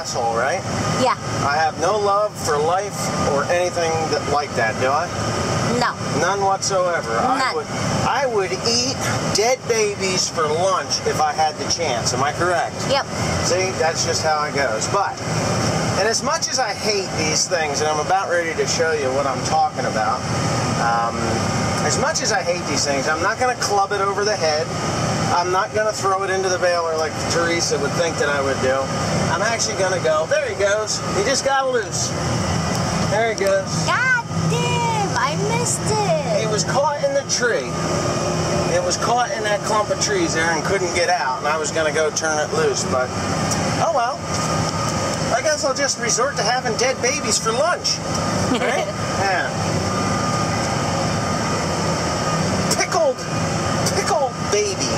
asshole, right? Yeah. I have no love for life or anything like that, do I? No. None whatsoever. None. I would eat dead babies for lunch if I had the chance. Am I correct? Yep. See, that's just how it goes. But, and as much as I hate these things, and I'm about ready to show you what I'm talking about, as much as I hate these things, I'm not going to club it over the head. I'm not going to throw it into the baler like Teresa would think that I would do. I'm actually going to go, there he goes. He just got loose. There he goes. God damn, I missed it. He was caught in the tree. It was caught in that clump of trees there and couldn't get out. And I was going to go turn it loose, but oh well. I guess I'll just resort to having dead babies for lunch. Right? Yeah. Pickled baby.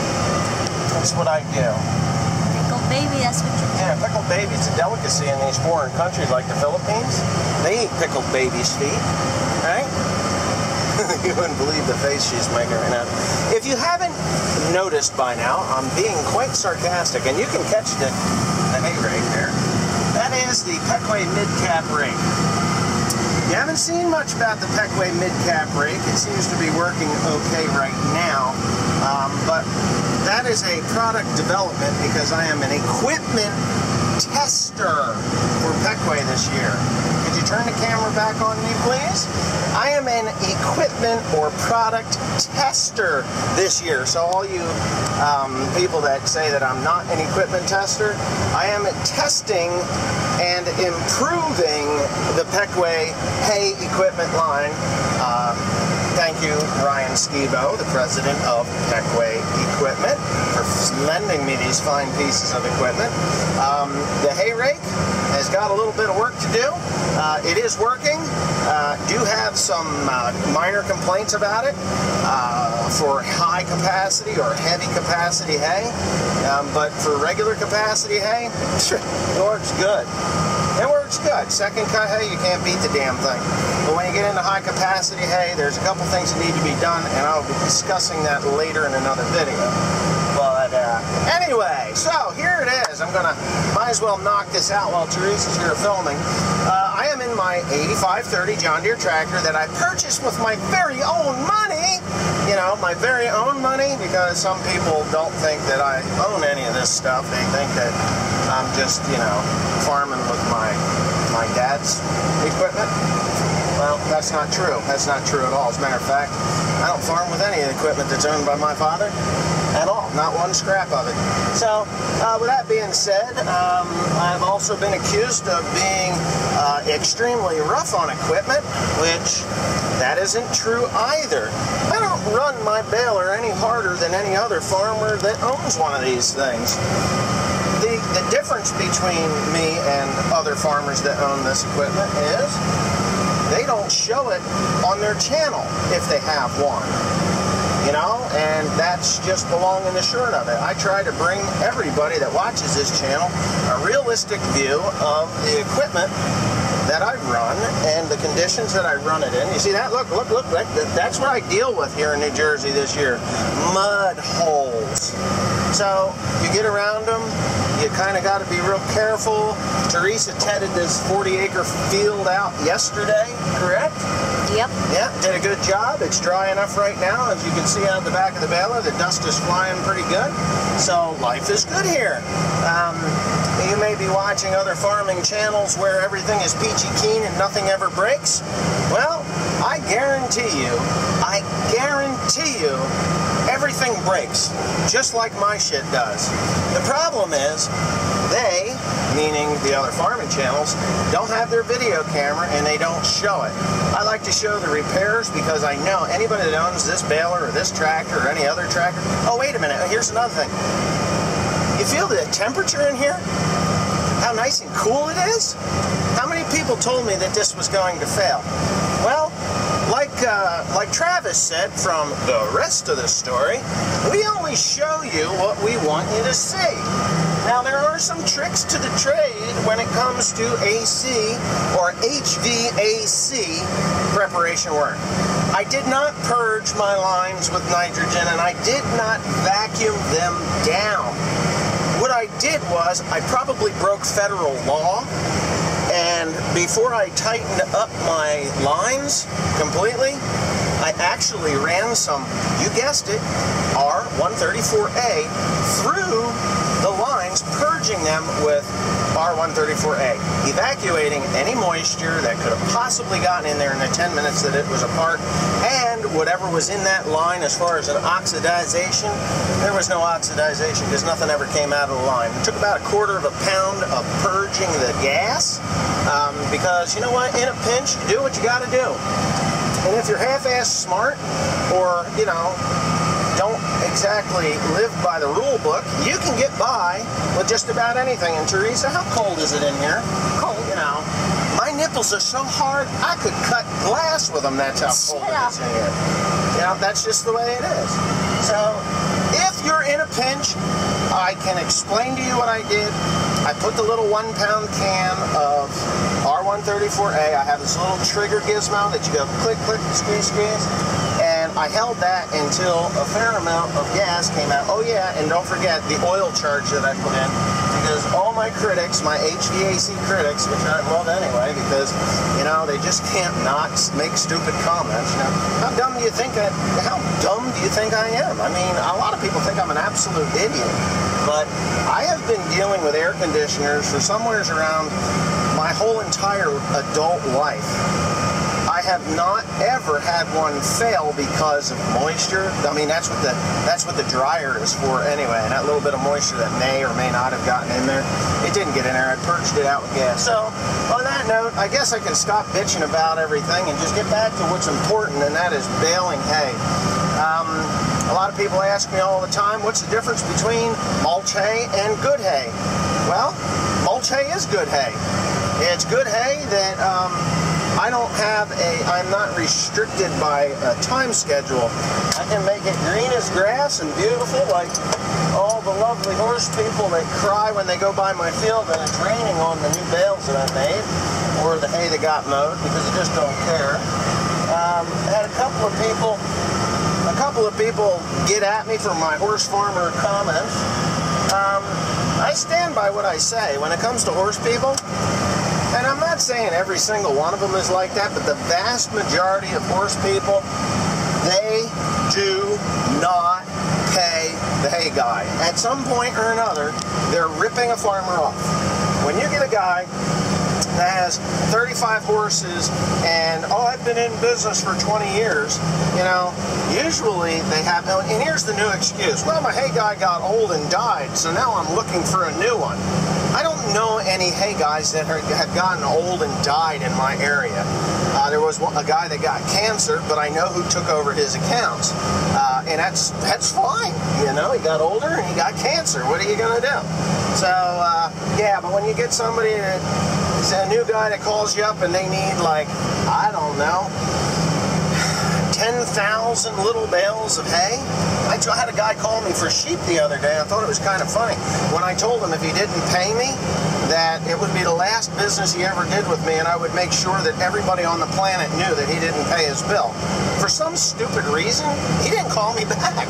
That's what I do. Pickled baby, that's what you do. Yeah, pickled baby's a delicacy in these foreign countries like the Philippines. They eat pickled baby's feet, right? You wouldn't believe the face she's making right now. If you haven't noticed by now, I'm being quite sarcastic, and you can catch the hay rake there. That is the Peckway mid-cap rake. You haven't seen much about the Peckway mid-cap rake. It seems to be working okay right now, but that is a product development because I am an equipment tester for Peckway this year. Could you turn the camera back on me, please? I am an equipment or product tester this year. So all you people that say that I'm not an equipment tester, I am testing and improving the Peckway hay equipment line. Thank you, Ryan Stevo, the president of Peckway Equipment, for lending me these fine pieces of equipment. The hay rake has got a little bit of work to do. It is working. Do have some minor complaints about it for high capacity or heavy capacity hay, but for regular capacity hay, it works good. It works good. Second cut hay, you can't beat the damn thing. But when you get into high capacity hay, there's a couple things that need to be done, and I'll be discussing that later in another video. But anyway, so here it is. Might as well knock this out while Teresa's here filming. I am in my 8530 John Deere tractor that I purchased with my very own money. You know, my very own money, because some people don't think that I own any of this stuff. They think that I'm just, you know, farming with my dad's equipment. Well, that's not true. That's not true at all. As a matter of fact, I don't farm with any of the equipment that's owned by my father at all. Not one scrap of it. So, with that being said, I've also been accused of being extremely rough on equipment, which that isn't true either. I don't run my baler any harder than any other farmer that owns one of these things. The difference between me and other farmers that own this equipment is they don't show it on their channel if they have one. You know, and that's just the long and the short of it. I try to bring everybody that watches this channel a realistic view of the equipment that I run and the conditions that I run it in. You see that? Look, that's what I deal with here in New Jersey this year. Mud holes. So, you get around them, you kind of got to be real careful. Teresa tedded this 40-acre field out yesterday, correct? Yep. Yeah, did a good job. It's dry enough right now. As you can see out the back of the baler, the dust is flying pretty good. So life is good here. You may be watching other farming channels where everything is peachy keen and nothing ever breaks. Well, I guarantee you, everything breaks, just like my shit does. The problem is, they, meaning the other farming channels, don't have their video camera and they don't show it. I like to show the repairs because I know anybody that owns this baler or this tractor or any other tractor. Oh, wait a minute, here's another thing. You feel the temperature in here? How nice and cool it is? How many people told me that this was going to fail? Well, like Travis said from the rest of the story, we only show you what we want you to see. Now, there are some tricks to the trade when it comes to AC or HVAC preparation work. I did not purge my lines with nitrogen, and I did not vacuum them down. Would I I did was I probably broke federal law, and before I tightened up my lines completely, I actually ran some, you guessed it, R134A through the lines, purging them with R134A, evacuating any moisture that could have possibly gotten in there in the 10 minutes that it was apart, and whatever was in that line as far as an oxidization, there was no oxidization because nothing ever came out of the line. It took about a quarter of a pound of purging the gas, because you know what, in a pinch, you do what you got to do. And if you're half-ass smart, or, you know, don't exactly live by the rule book, you can get by with just about anything. And Teresa, how cold is it in here? Cold. You know, my nipples are so hard, I could cut glass with them. That's how cold it is in here. You know, that's just the way it is. So, if you're in a pinch, I can explain to you what I did. I put the little 1 pound can of R134A. I have this little trigger gizmo that you go click, click, squeeze, squeeze. And I held that until a fair amount of gas came out. Oh yeah, and don't forget the oil charge that I put in. Because all my critics, my HVAC critics, which I love anyway, because, you know, they just can't not make stupid comments. You know, how dumb do you think I am? I mean, a lot of people think I'm an absolute idiot. But I have been dealing with air conditioners for somewhere around my whole entire adult life. I have not ever had one fail because of moisture. I mean, that's what the dryer is for anyway. And that little bit of moisture that may or may not have gotten in there, it didn't get in there. I purged it out with gas. So, on that note, I guess I can stop bitching about everything and just get back to what's important, and that is baling hay. A lot of people ask me all the time, what's the difference between mulch hay and good hay? Well, mulch hay is good hay. It's good hay that I'm not restricted by a time schedule. I can make it green as grass and beautiful, like all the lovely horse people that cry when they go by my field and it's raining on the new bales that I made, or the hay that got mowed, because I just don't care. I had a couple of people get at me for my horse farmer comments. I stand by what I say when it comes to horse people. And I'm not saying every single one of them is like that, but the vast majority of horse people, they do not pay the hay guy. At some point or another, they're ripping a farmer off. When you get a guy that has 35 horses and, oh, I've been in business for 20 years, you know, usually they have, and here's the new excuse, well, my hay guy got old and died, so now I'm looking for a new one. I don't know any hay guys that have gotten old and died in my area. There was a guy that got cancer, but I know who took over his accounts. And that's fine, you know, he got older and he got cancer. What are you going to do? So, yeah, but when you get somebody that's a new guy that calls you up and they need, like, I don't know, 10,000 little bales of hay. I had a guy call me for sheep the other day. I thought it was kind of funny. When I told him if he didn't pay me, that it would be the last business he ever did with me, and I would make sure that everybody on the planet knew that he didn't pay his bill. For some stupid reason, he didn't call me back.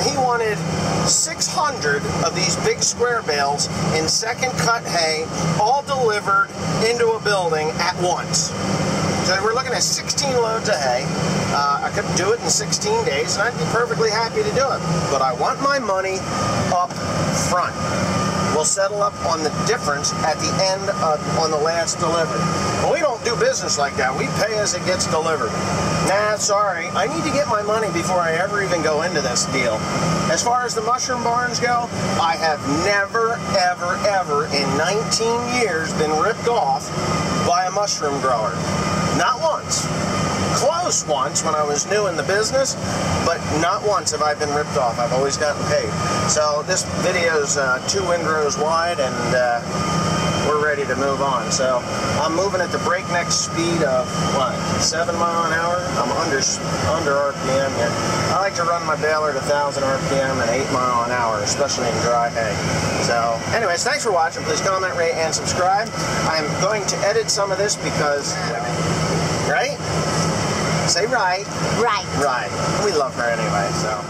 He wanted 600 of these big square bales in second cut hay, all delivered into a building at once. So we're looking at 16 loads of hay. I could do it in 16 days, and I'd be perfectly happy to do it. But I want my money up front. We'll settle up on the difference at the end on the last delivery. But we don't do business like that. We pay as it gets delivered. Nah, sorry. I need to get my money before I ever even go into this deal. As far as the mushroom barns go, I have never, ever, ever in 19 years been ripped off by a mushroom grower. Not once. Close once when I was new in the business, but not once have I been ripped off. I've always gotten paid. So this video's 2 windrows wide, and we're ready to move on. So I'm moving at the breakneck speed of, what, 7 miles an hour? I'm under RPM here. I like to run my baler at 1,000 RPM and 8 miles an hour, especially in dry hay. So anyways, thanks for watching. Please comment, rate, and subscribe. I'm going to edit some of this because, right? Say right. Right. Right. We love her anyway, so.